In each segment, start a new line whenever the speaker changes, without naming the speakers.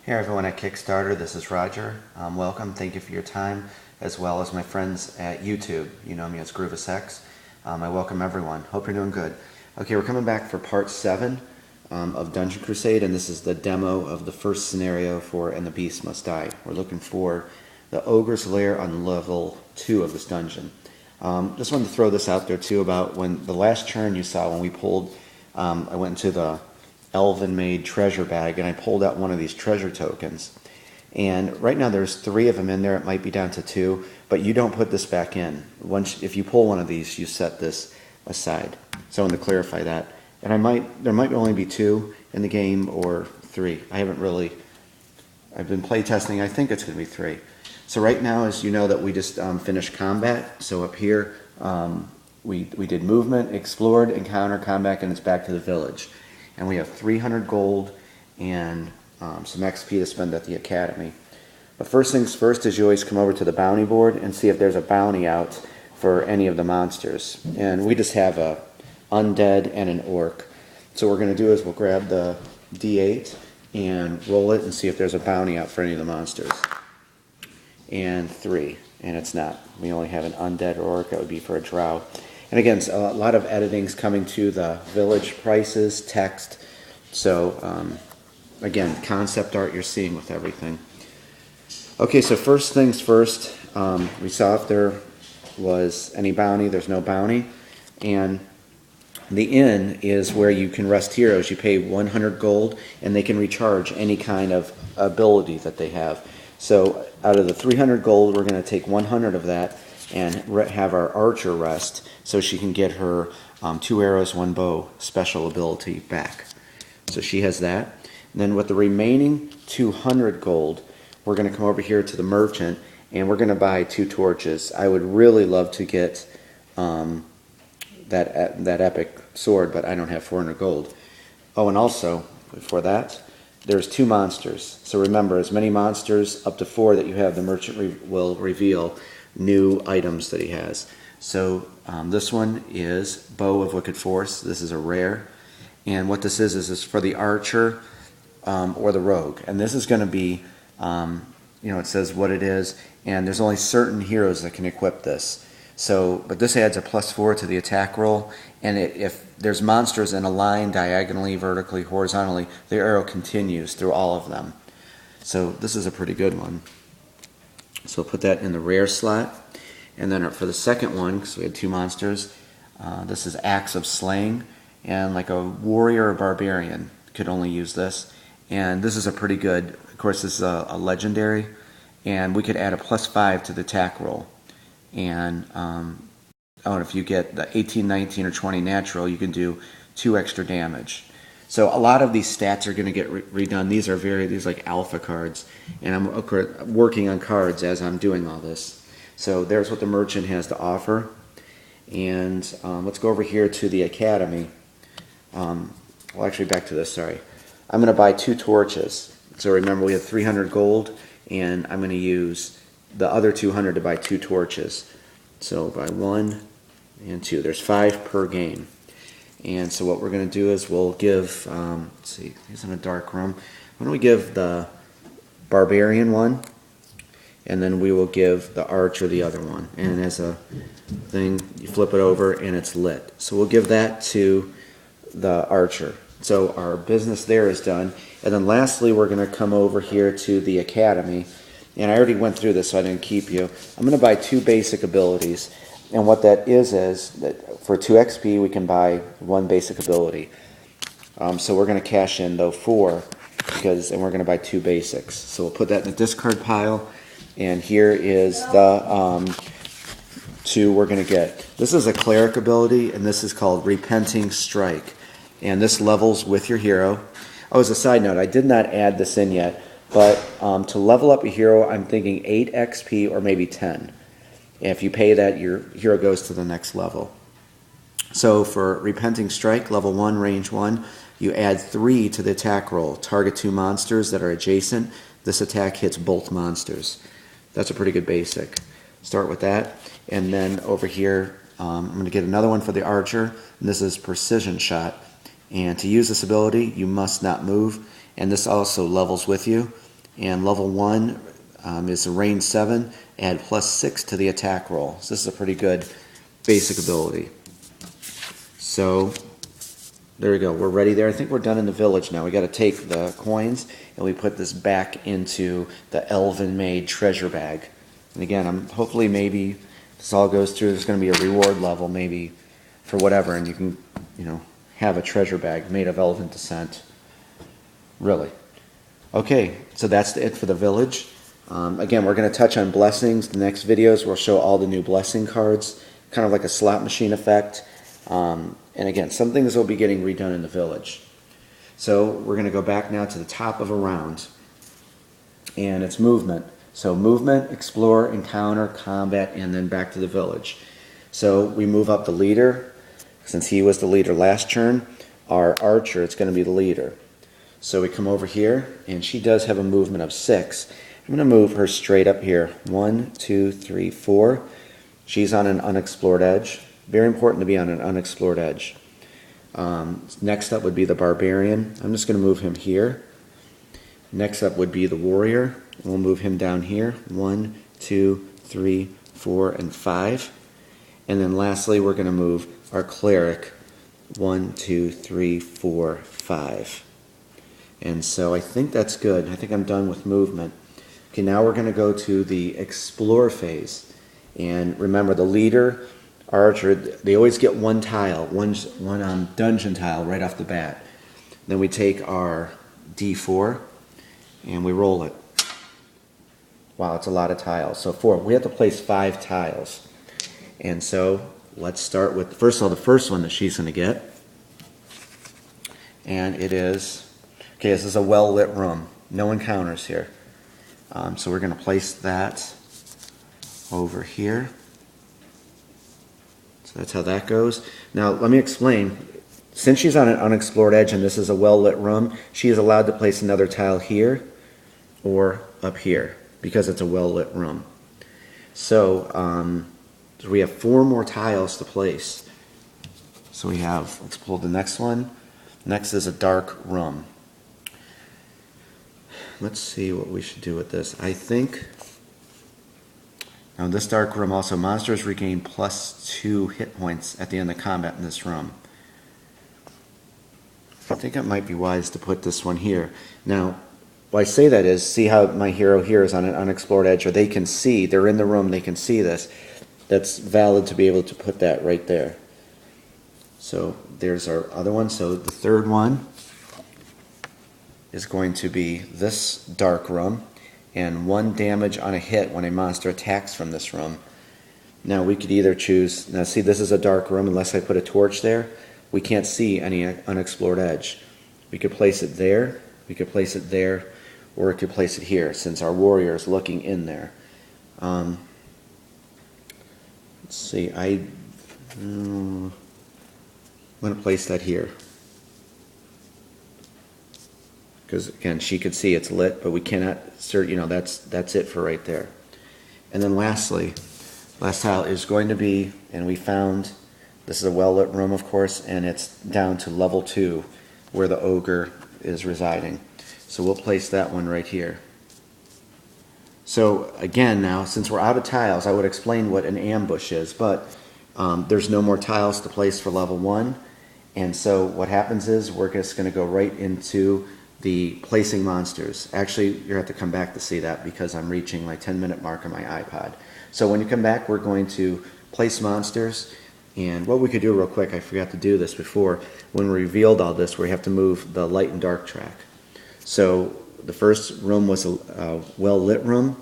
Hey everyone at Kickstarter, this is Roger. Welcome, thank you for your time, as well as my friends at YouTube. You know me as GrooveSX. I welcome everyone. Hope you're doing good. Okay, we're coming back for part 7 of Dungeon Crusade, and this is the demo of the first scenario for And the Beast Must Die. We're looking for the Ogre's Lair on level 2 of this dungeon. Just wanted to throw this out there too about when the last turn you saw when we pulled, I went into the Elven made treasure bag and I pulled out one of these treasure tokens, and right now there's 3 of them in there. It might be down to 2, but you don't put this back in. If you pull one of these, you set this aside. So I want to clarify that. And there might only be 2 in the game or 3. I've been play testing. I think it's going to be 3. So right now, as you know, that we just finished combat. So up here we did movement, explored, encounter, combat, and it's back to the village. And we have 300 gold and some XP to spend at the academy. But first things first is you always come over to the bounty board and see if there's a bounty out for any of the monsters. And we just have a undead and an orc. So what we're going to do is we'll grab the D8 and roll it and see if there's a bounty out for any of the monsters. And 3, and it's not. We only have an undead or orc. That would be for a drow. And again, a lot of editing's coming to the village prices, text. So again, concept art you're seeing with everything. Okay, so first things first, we saw if there was any bounty. There's no bounty. And the inn is where you can rest heroes. You pay 100 gold and they can recharge any kind of ability that they have. So out of the 300 gold, we're going to take 100 of that and have our archer rest so she can get her 2 arrows, 1 bow special ability back. So she has that. And then with the remaining 200 gold, we're going to come over here to the merchant and we're going to buy 2 torches. I would really love to get that epic sword, but I don't have 400 gold. Oh, and also, before that, there's 2 monsters. So remember, as many monsters, up to 4 that you have, the merchant will reveal new items that he has. So this one is Bow of Wicked Force. This is a rare. And what this is for the archer or the rogue. And this is going to be, it says what it is. And there's only certain heroes that can equip this. So, but this adds a +4 to the attack roll. And if there's monsters in a line, diagonally, vertically, horizontally, the arrow continues through all of them. So this is a pretty good one. So we'll put that in the rare slot. And then for the second one, because we had 2 monsters, this is Axe of Slaying. And like a warrior or barbarian could only use this. And this is a pretty good, of course this is a legendary. And we could add a +5 to the attack roll. And if you get the 18, 19, or 20 natural, you can do 2 extra damage. So a lot of these stats are going to get redone. These are these like alpha cards, and I'm working on cards as I'm doing all this. So there's what the merchant has to offer. And let's go over here to the academy. Well, actually, back to this. Sorry, I'm going to buy 2 torches. So remember, we have 300 gold, and I'm going to use the other 200 to buy 2 torches. So buy 1 and 2. There's 5 per game. And so what we're going to do is we'll give, let's see, he's in a dark room. Why don't we give the barbarian one, and then we will give the archer the other one. And as a thing, you flip it over and it's lit. So we'll give that to the archer. So our business there is done. And then lastly, we're going to come over here to the academy. And I already went through this, so I didn't keep you. I'm going to buy 2 basic abilities. And what that is that for 2 XP, we can buy 1 basic ability. So we're going to cash in, though, 4, and we're going to buy 2 basics. So we'll put that in the discard pile. And here is the 2 we're going to get. This is a cleric ability, and this is called Repenting Strike. And this levels with your hero. Oh, as a side note, I did not add this in yet. But to level up a hero, I'm thinking 8 XP or maybe 10. And if you pay that, your hero goes to the next level. So for Repenting Strike, level 1, range 1, you add 3 to the attack roll. Target 2 monsters that are adjacent. This attack hits both monsters. That's a pretty good basic. Start with that. And then over here, I'm going to get another one for the archer. And this is Precision Shot. And to use this ability, you must not move. And this also levels with you. And level 1 is a range 7, add +6 to the attack roll. So this is a pretty good basic ability. So there we go, we're ready there. I think we're done in the village now. We got to take the coins and we put this back into the elven made treasure bag. And again, hopefully maybe this all goes through, there's going to be a reward level maybe for whatever, and you can, have a treasure bag made of elven descent. Really. Okay, so that's it for the village. Again, we're going to touch on blessings. The next videos we'll show all the new blessing cards, kind of like a slot machine effect. And again, some things will be getting redone in the village. So we're going to go back now to the top of a round. And it's movement. So movement, explore, encounter, combat, and then back to the village. So we move up the leader. Since he was the leader last turn, our archer is going to be the leader. So we come over here, and she does have a movement of 6. I'm going to move her straight up here. 1, 2, 3, 4. She's on an unexplored edge. Very important to be on an unexplored edge. Next up would be the barbarian. I'm just going to move him here. Next up would be the warrior. We'll move him down here. 1, 2, 3, 4, and 5. And then lastly, we're going to move our cleric. 1, 2, 3, 4, 5. And so I think that's good. I think I'm done with movement. Okay, now we're going to go to the explore phase. And remember, the leader, archer, they always get one tile, one dungeon tile right off the bat. Then we take our D4 and we roll it. Wow, it's a lot of tiles. So 4. We have to place 5 tiles. And so let's start with, first of all, the first one that she's going to get. And it is, okay, this is a well-lit room. No encounters here. So we're going to place that over here. So that's how that goes. Now, let me explain. Since she's on an unexplored edge and this is a well-lit room, she is allowed to place another tile here or up here because it's a well-lit room. So we have 4 more tiles to place. So we have, let's pull the next one. Next is a dark room. Let's see what we should do with this. I think, now this dark room also, monsters regain +2 hit points at the end of combat in this room. I think it might be wise to put this one here. Now, why I say that is, see how my hero here is on an unexplored edge, or they can see, they're in the room, they can see this. That's valid to be able to put that right there. So there's our other one. So the third one is going to be this dark room, and 1 damage on a hit when a monster attacks from this room. Now we could either choose, now see, this is a dark room. Unless I put a torch there, we can't see any unexplored edge. We could place it there, we could place it there, or we could place it here since our warrior is looking in there. Let's see, I'm going to place that here. Because again, she could see it's lit, but we cannot, that's it for right there. And then lastly, last tile is going to be, and we found, this is a well-lit room, of course, and it's down to level 2 where the ogre is residing. So we'll place that one right here. So again now, since we're out of tiles, I would explain what an ambush is, but there's no more tiles to place for level 1. And so what happens is we're just going to go right into the placing monsters. Actually, you're going to have to come back to see that because I'm reaching my 10-minute mark on my iPod. So when you come back, we're going to place monsters. And what we could do real quick, I forgot to do this before, when we revealed all this, we have to move the light and dark track. So the first room was a well-lit room.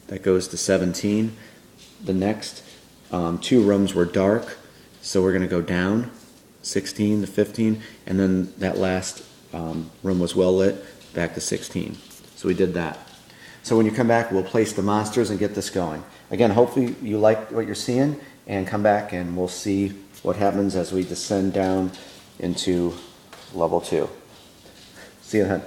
That goes to 17. The next 2 rooms were dark. So we're going to go down 16 to 15. And then that last room was well-lit, back to 16. So we did that. So when you come back, we'll place the monsters and get this going. Again, hopefully you like what you're seeing, and come back and we'll see what happens as we descend down into level 2. See you then.